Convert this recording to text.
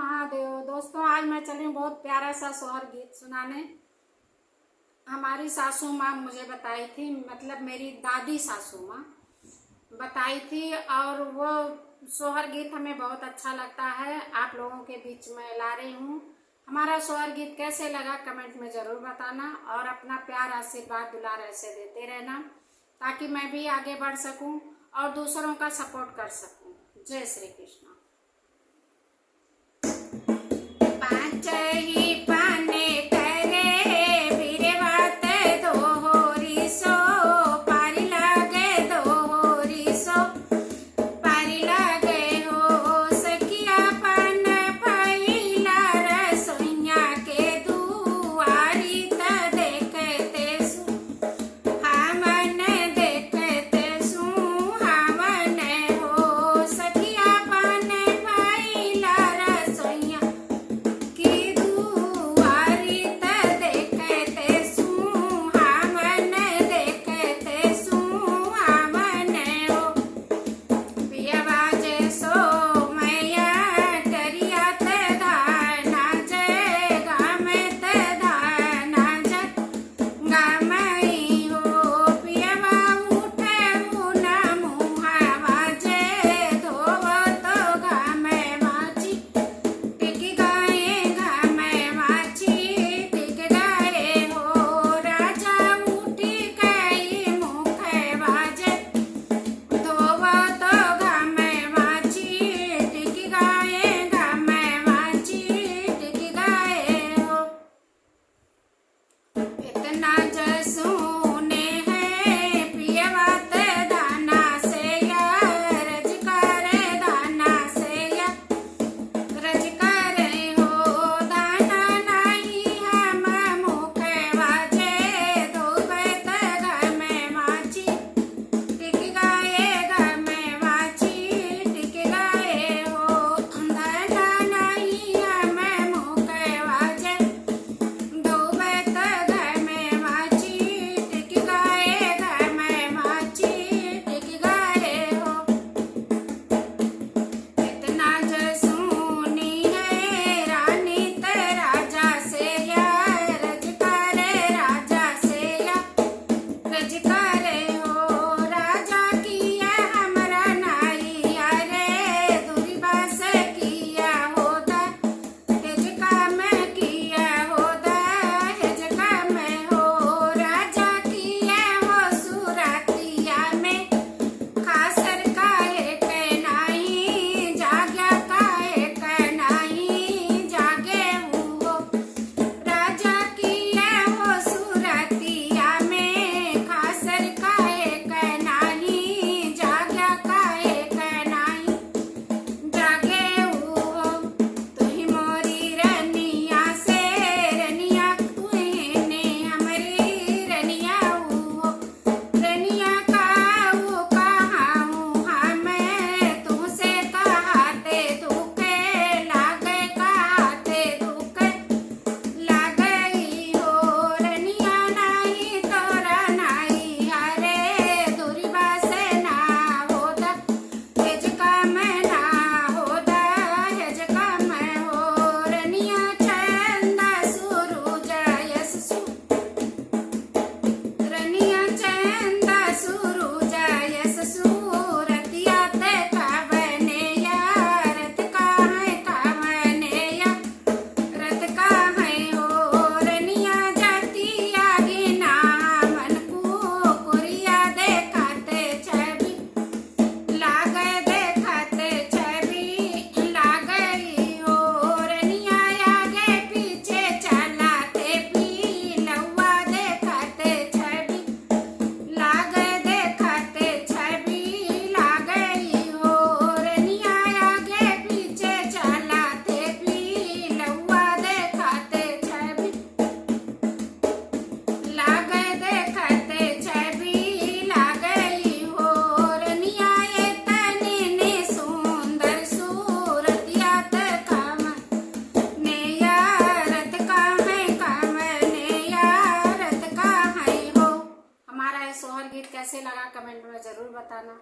महादेव। दोस्तों, आज मैं चली हूँ बहुत प्यारा सा सोहर गीत सुनाने। हमारी सासू माँ मुझे बताई थी, मतलब मेरी दादी सासू माँ बताई थी, और वो सोहर गीत हमें बहुत अच्छा लगता है। आप लोगों के बीच में ला रही हूँ। हमारा सोहर गीत कैसे लगा कमेंट में ज़रूर बताना, और अपना प्यार आशीर्वाद दुलार ऐसे देते रहना, ताकि मैं भी आगे बढ़ सकूं और दूसरों का सपोर्ट कर सकूं। जय श्री कृष्ण। कैसे लगा कमेंट में ज़रूर बताना।